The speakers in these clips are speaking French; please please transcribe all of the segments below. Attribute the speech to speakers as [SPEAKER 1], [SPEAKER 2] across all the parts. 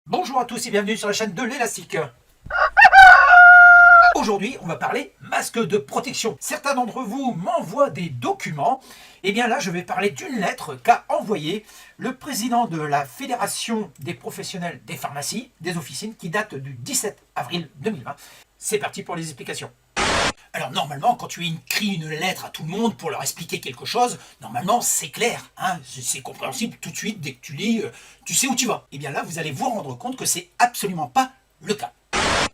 [SPEAKER 1] Bonjour à tous et bienvenue sur la chaîne de l'Élastique. Aujourd'hui, on va parler masque de protection. Certains d'entre vous m'envoient des documents. Et bien là, je vais parler d'une lettre qu'a envoyée le président de la Fédération des professionnels des pharmacies, des officines, qui date du 17 avril 2020. C'est parti pour les explications. Alors normalement, quand tu écris une lettre à tout le monde pour leur expliquer quelque chose, normalement c'est clair, hein, c'est compréhensible tout de suite, dès que tu lis, tu sais où tu vas. Et bien là, vous allez vous rendre compte que c'est absolument pas le cas.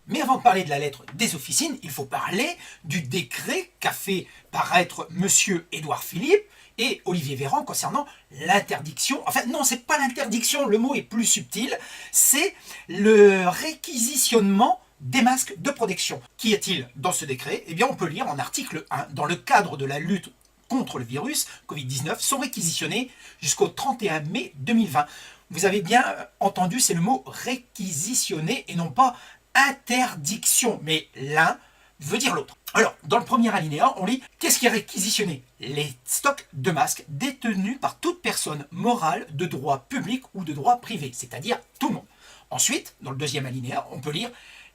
[SPEAKER 1] Mais avant de parler de la lettre des officines, il faut parler du décret qu'a fait paraître Monsieur Édouard Philippe et Olivier Véran concernant l'interdiction. Enfin non, c'est pas l'interdiction, le mot est plus subtil, c'est le réquisitionnement des masques de protection. Qu'y a-t-il dans ce décret? Eh bien, on peut lire en article 1, dans le cadre de la lutte contre le virus Covid-19, sont réquisitionnés jusqu'au 31 mai 2020. Vous avez bien entendu, c'est le mot réquisitionner et non pas interdiction, mais l'un veut dire l'autre. Alors, dans le premier alinéa, on lit « Qu'est-ce qui est réquisitionné ?» Les stocks de masques détenus par toute personne morale de droit public ou de droit privé, c'est-à-dire tout le monde. Ensuite, dans le deuxième alinéa, on peut lire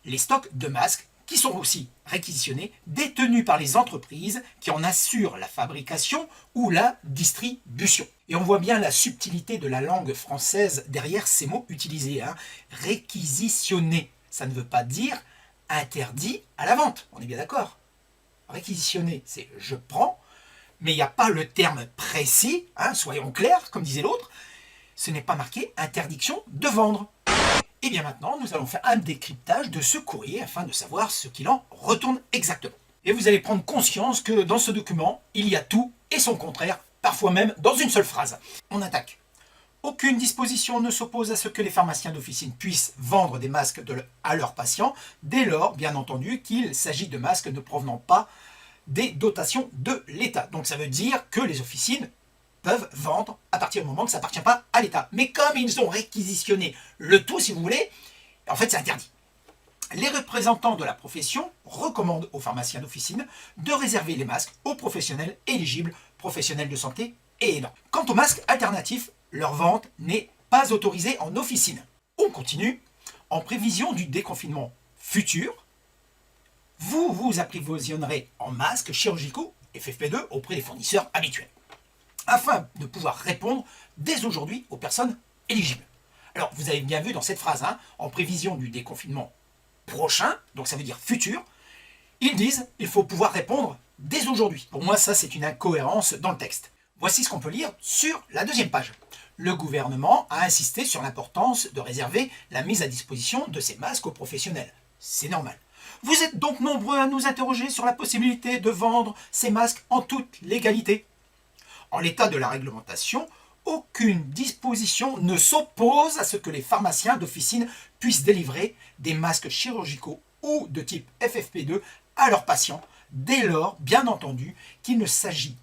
[SPEAKER 1] les stocks de masques qui sont aussi réquisitionnés, détenus par les entreprises qui en assurent la fabrication ou la distribution. Et on voit bien la subtilité de la langue française derrière ces mots utilisés. Hein. Réquisitionner, ça ne veut pas dire interdit à la vente, on est bien d'accord. Réquisitionner, c'est je prends, mais il n'y a pas le terme précis, hein, soyons clairs, comme disait l'autre, ce n'est pas marqué interdiction de vendre. Et bien maintenant, nous allons faire un décryptage de ce courrier afin de savoir ce qu'il en retourne exactement. Et vous allez prendre conscience que dans ce document, il y a tout et son contraire, parfois même dans une seule phrase. On attaque. Aucune disposition ne s'oppose à ce que les pharmaciens d'officine puissent vendre des masques à leurs patients, dès lors, bien entendu, qu'il s'agit de masques ne provenant pas des dotations de l'État. Donc ça veut dire que les officines peuvent vendre à partir du moment que ça n'appartient pas à l'État. Mais comme ils ont réquisitionné le tout, si vous voulez, en fait c'est interdit. Les représentants de la profession recommandent aux pharmaciens d'officine de réserver les masques aux professionnels éligibles, professionnels de santé et aidants. Quant aux masques alternatifs, leur vente n'est pas autorisée en officine. On continue. En prévision du déconfinement futur, vous vous approvisionnerez en masques chirurgicaux FFP2 auprès des fournisseurs habituels, afin de pouvoir répondre dès aujourd'hui aux personnes éligibles. Alors, vous avez bien vu dans cette phrase, hein, en prévision du déconfinement prochain, donc ça veut dire futur, ils disent il faut pouvoir répondre dès aujourd'hui. Pour moi, ça, c'est une incohérence dans le texte. Voici ce qu'on peut lire sur la deuxième page. Le gouvernement a insisté sur l'importance de réserver la mise à disposition de ces masques aux professionnels. C'est normal. Vous êtes donc nombreux à nous interroger sur la possibilité de vendre ces masques en toute légalité. En l'état de la réglementation, aucune disposition ne s'oppose à ce que les pharmaciens d'officine puissent délivrer des masques chirurgicaux ou de type FFP2 à leurs patients, dès lors, bien entendu, qu'il ne s'agit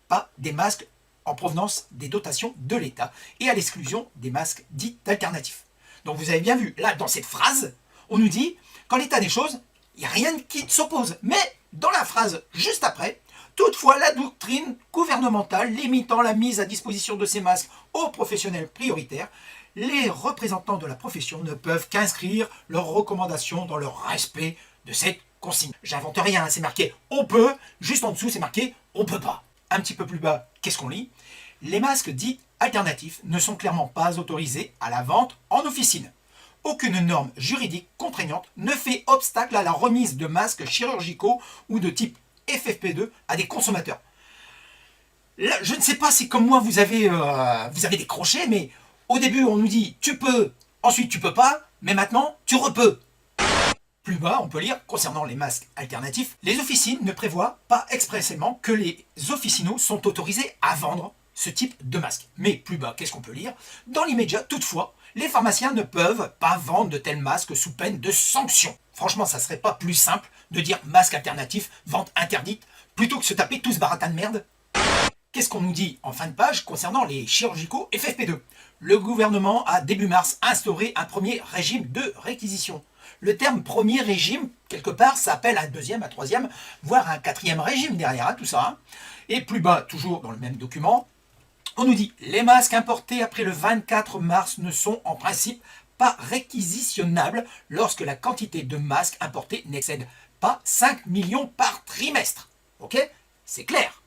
[SPEAKER 1] pas des masques en provenance des dotations de l'État et à l'exclusion des masques dits alternatifs. Donc vous avez bien vu, là, dans cette phrase, on nous dit qu'en l'état des choses, il n'y a rien qui s'oppose. Mais dans la phrase juste après, toutefois, la doctrine gouvernementale limitant la mise à disposition de ces masques aux professionnels prioritaires, les représentants de la profession ne peuvent qu'inscrire leurs recommandations dans le respect de cette consigne. J'invente rien, c'est marqué « on peut », juste en dessous c'est marqué « on peut pas ». Un petit peu plus bas, qu'est-ce qu'on lit? Les masques dits alternatifs ne sont clairement pas autorisés à la vente en officine. Aucune norme juridique contraignante ne fait obstacle à la remise de masques chirurgicaux ou de type FFP2 à des consommateurs. Là, je ne sais pas si comme moi vous avez décroché, mais au début on nous dit tu peux, ensuite tu peux pas, mais maintenant tu repeux. Plus bas, on peut lire, concernant les masques alternatifs, les officines ne prévoient pas expressément que les officinaux sont autorisés à vendre ce type de masque. Mais plus bas, qu'est-ce qu'on peut lire? Dans l'immédiat, toutefois, les pharmaciens ne peuvent pas vendre de tels masques sous peine de sanctions. Franchement, ça serait pas plus simple de dire masque alternatif, vente interdite, plutôt que se taper tout ce baratin de merde? Qu'est-ce qu'on nous dit en fin de page concernant les chirurgicaux FFP2? Le gouvernement a début mars instauré un premier régime de réquisition. Le terme premier régime, quelque part, ça appelle un deuxième, un troisième, voire un quatrième régime derrière, hein, tout ça. Hein. Et plus bas, toujours dans le même document, on nous dit « Les masques importés après le 24 mars ne sont en principe pas réquisitionnable lorsque la quantité de masques importés n'excède pas 5 millions par trimestre. Ok? C'est clair.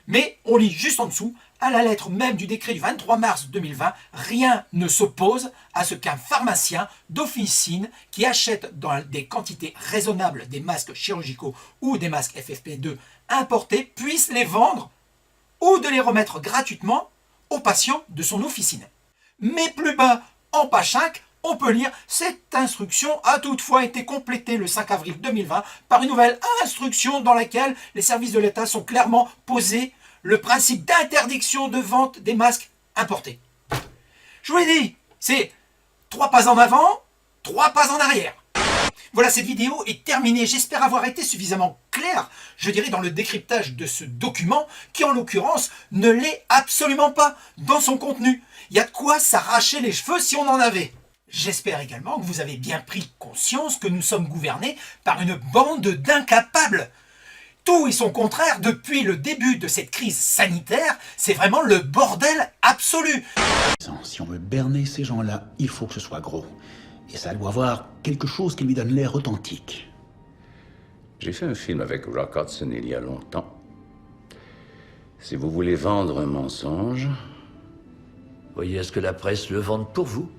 [SPEAKER 1] Mais on lit juste en dessous, à la lettre même du décret du 23 mars 2020, rien ne s'oppose à ce qu'un pharmacien d'officine qui achète dans des quantités raisonnables des masques chirurgicaux ou des masques FFP2 importés puisse les vendre ou de les remettre gratuitement aux patients de son officine. Mais plus bas, en page 5, on peut lire « Cette instruction a toutefois été complétée le 5 avril 2020 par une nouvelle instruction dans laquelle les services de l'État sont clairement posés le principe d'interdiction de vente des masques importés. » Je vous l'ai dit, c'est 3 pas en avant, 3 pas en arrière. Voilà, cette vidéo est terminée. J'espère avoir été suffisamment clair, je dirais, dans le décryptage de ce document, qui en l'occurrence ne l'est absolument pas dans son contenu. Il y a de quoi s'arracher les cheveux si on en avait. J'espère également que vous avez bien pris conscience que nous sommes gouvernés par une bande d'incapables. Tout et son contraire depuis le début de cette crise sanitaire, c'est vraiment le bordel absolu.
[SPEAKER 2] Si on veut berner ces gens-là, il faut que ce soit gros. Et ça doit avoir quelque chose qui lui donne l'air authentique.
[SPEAKER 3] J'ai fait un film avec Rock Hudson il y a longtemps. Si vous voulez vendre un mensonge...
[SPEAKER 4] Voyez à ce que la presse le vende pour vous.